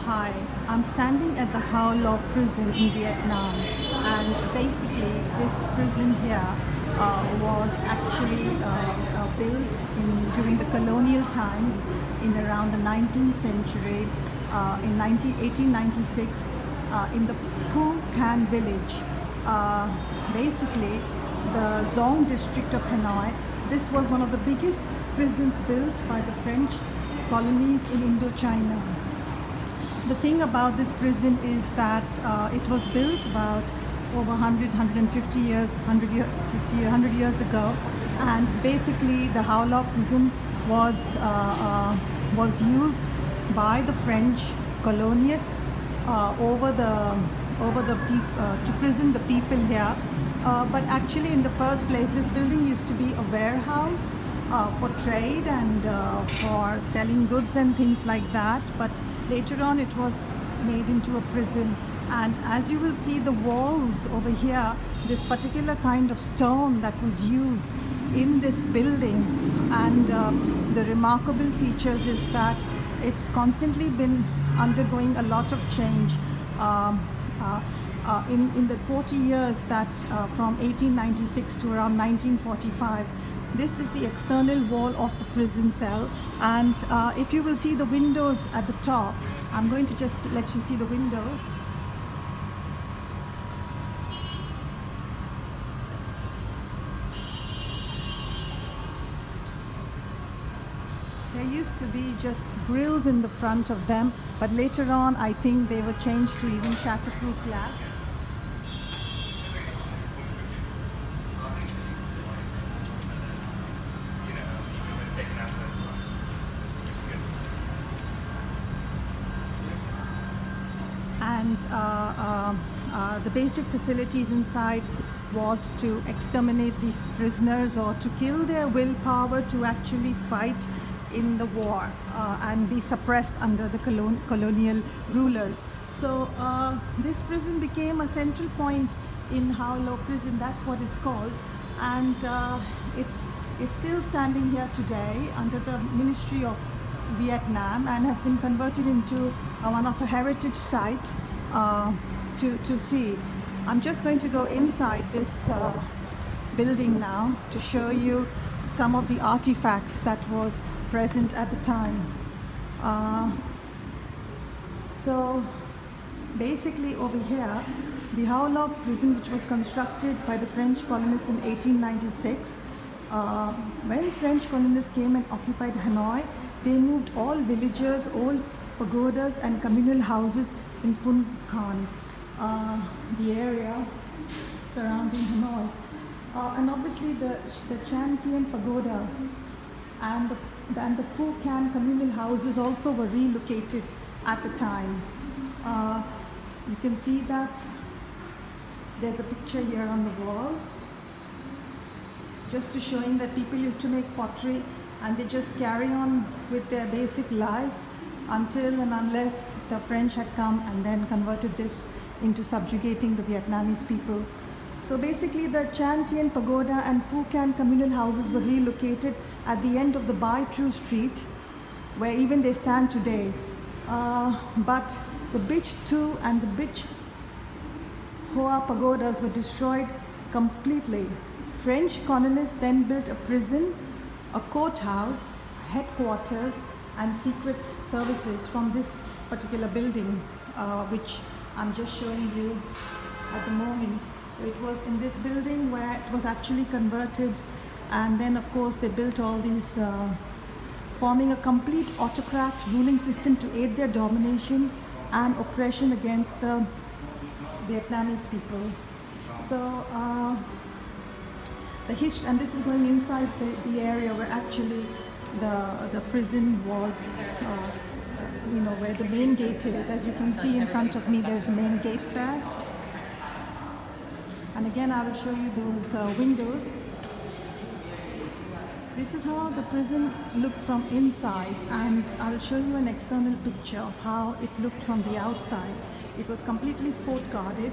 Hi, I'm standing at the Hao Lo prison in Vietnam, and basically this prison here was actually built during the colonial times in around the 19th century, in 1896, in the Phu Can village. Basically, the Dong district of Hanoi. This was one of the biggest prisons built by the French colonies in Indochina. The thing about this prison is that it was built about over 150 years, 100 years ago, and basically the Hao Lo prison was used by the French colonists to prison the people here. But actually, in the first place, this building used to be a warehouse for trade and for selling goods and things like that. But later on, it was made into a prison. And as you will see, the walls over here, this particular kind of stone that was used in this building, and the remarkable features is that it's constantly been undergoing a lot of change. In the 40 years that from 1896 to around 1945, this is the external wall of the prison cell, and if you will see the windows at the top, I'm going to just let you see the windows. There used to be just grills in the front of them, but later on I think they were changed to even shatterproof glass. And the basic facilities inside was to exterminate these prisoners or to kill their willpower to actually fight in the war and be suppressed under the colonial rulers. So this prison became a central point in Hao Lo prison, that's what it's called, and it's still standing here today under the Ministry of Vietnam and has been converted into one of a heritage site to see. I'm just going to go inside this building now to show you some of the artifacts that was present at the time. So basically over here, the Hao Lo prison, which was constructed by the French colonists in 1896, when French colonists came and occupied Hanoi, they moved all villagers, all pagodas and communal houses in Phu Can, the area surrounding Hanoi. And obviously the Chan Tien Pagoda and the Phu Can communal houses also were relocated at the time. You can see that there's a picture here on the wall, just to showing that people used to make pottery and they just carry on with their basic life until and unless the French had come and then converted this into subjugating the Vietnamese people. So basically the Chan Tien Pagoda and Phu Can communal houses were relocated at the end of the Bai Tru Street, where even they stand today. But the Bich Tu and the Bich Hoa pagodas were destroyed completely. French colonists then built a prison, a courthouse, headquarters and secret services from this particular building, which I'm just showing you at the moment. So it was in this building where it was actually converted, and then of course they built all these, forming a complete autocrat ruling system to aid their domination and oppression against the Vietnamese people. So the history, and this is going inside the area where actually the prison was, where the main gate is. As you can see in front of me, there's a main gate there. And again, I will show you those windows. This is how the prison looked from inside, and I'll show you an external picture of how it looked from the outside. It was completely fort guarded.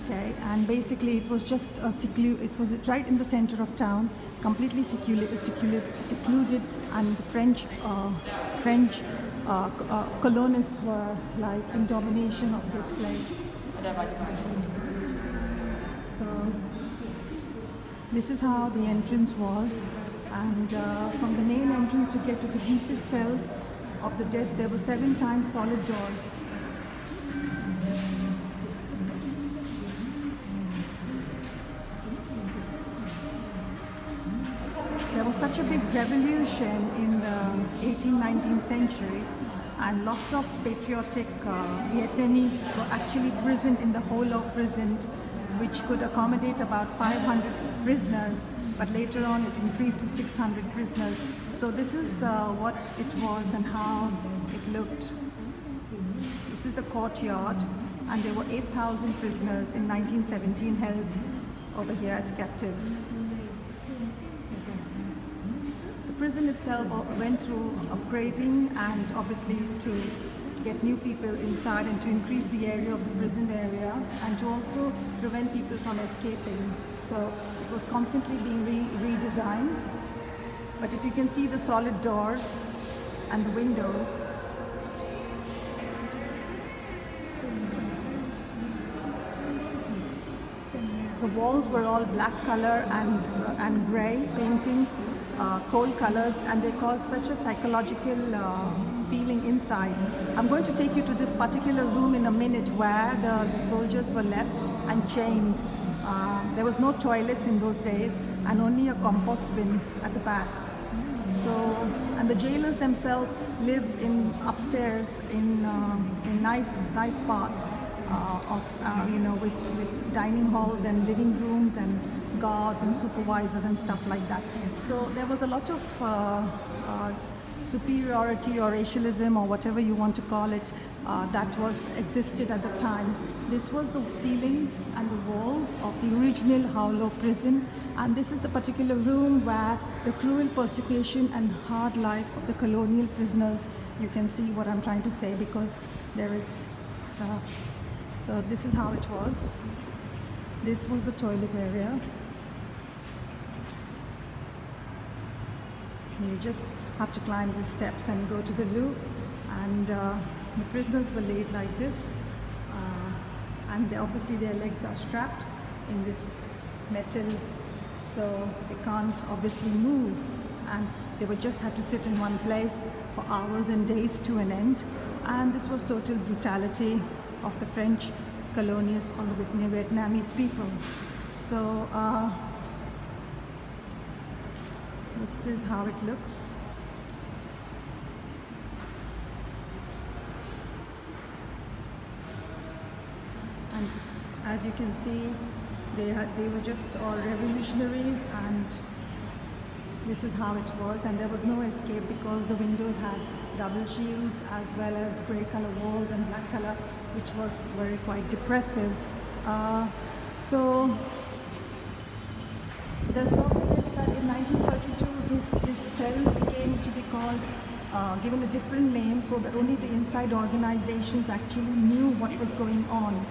Okay, and basically it was just it was right in the center of town, completely secluded, and the French French colonists were like in domination of this place. So this is how the entrance was, and from the main entrance to get to the deepest cells of the dead, there were 7 times solid doors. There was such a big revolution in the 18th, 19th century, and lots of patriotic Vietnamese were actually imprisoned in the Ho Lo prison, which could accommodate about 500 prisoners, but later on it increased to 600 prisoners. So this is what it was and how it looked. This is the courtyard, and there were 8,000 prisoners in 1917 held over here as captives. The prison itself went through upgrading, and obviously to get new people inside and to increase the area of the prison area, and to also prevent people from escaping. So it was constantly being redesigned. But if you can see the solid doors and the windows, the walls were all black color and gray paintings, coal colors, and they caused such a psychological feeling inside. I'm going to take you to this particular room in a minute where the soldiers were left and chained. There was no toilets in those days, and only a compost bin at the back. So, and the jailers themselves lived in upstairs in nice parts with dining halls and living rooms and guards and supervisors and stuff like that. So there was a lot of superiority or racialism or whatever you want to call it that existed at the time. This was the ceilings and the walls of the original Ho Lo prison, and this is the particular room where the cruel persecution and hard life of the colonial prisoners. You can see what I'm trying to say, because there is so this is how it was. This was the toilet area. You just have to climb the steps and go to the loo, and the prisoners were laid like this, and obviously their legs are strapped in this metal, so they can't obviously move, and they would just have to sit in one place for hours and days to an end. And this was total brutality of the French colonists on the Vietnamese people. So this is how it looks. And as you can see, they were just all revolutionaries, and this is how it was. And there was no escape because the windows had double shields as well as grey color walls and black color, which was very quite depressive. So the problem is that in 1932 this cell became to be called, given a different name, so that only the inside organizations actually knew what was going on.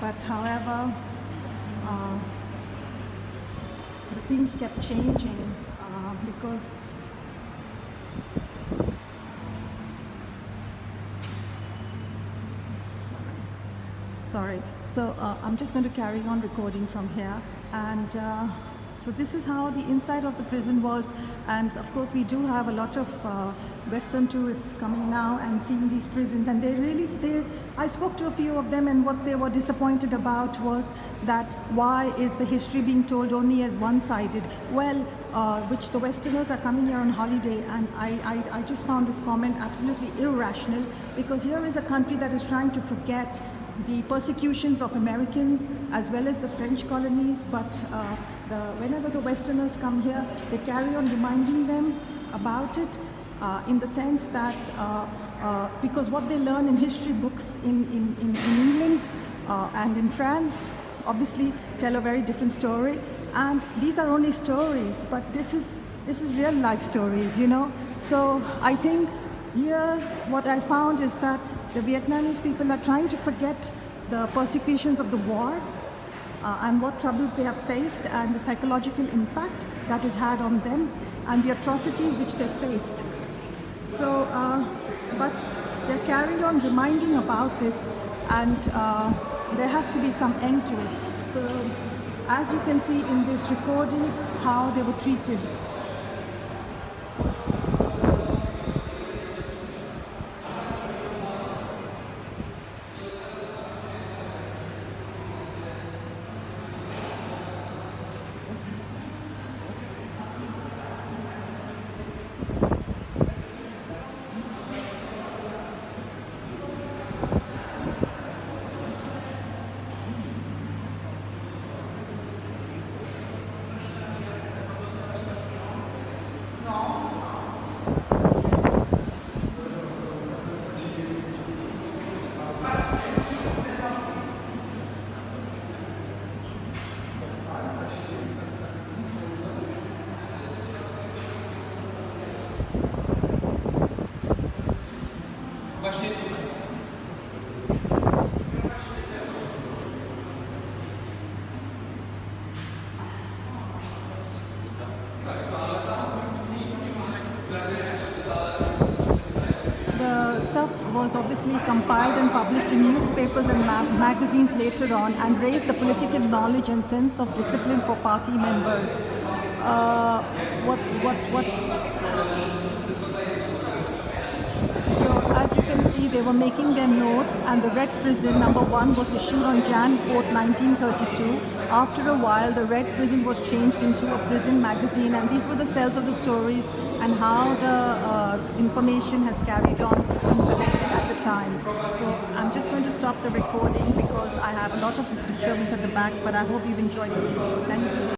But however, the things kept changing because sorry. So I'm just going to carry on recording from here, and so this is how the inside of the prison was. And of course we do have a lot of Western tourists coming now and seeing these prisons, and I spoke to a few of them, and what they were disappointed about was that why is the history being told only as one-sided? Well, which the Westerners are coming here on holiday, and I just found this comment absolutely irrational, because here is a country that is trying to forget the persecutions of Americans as well as the French colonies, but whenever the Westerners come here, they carry on reminding them about it, in the sense that because what they learn in history books in England and in France obviously tell a very different story, and these are only stories, but this is real life stories, you know. So I think here what I found is that the Vietnamese people are trying to forget the persecutions of the war and what troubles they have faced, and the psychological impact that has had on them, and the atrocities which they faced. So, but they're carried on reminding about this, and there has to be some end to it. So, as you can see in this recording, how they were treated. The stuff was obviously compiled and published in newspapers and magazines later on, and raised the political knowledge and sense of discipline for party members. So as you can see, they were making their notes, and the Red Prison #1 was issued on Jan 4th, 1932. After a while, the Red Prison was changed into a prison magazine, and these were the cells of the stories and how the information has carried on and collected at the time. So I'm just going to stop the recording because I have a lot of disturbance at the back, but I hope you've enjoyed the video. Thank you.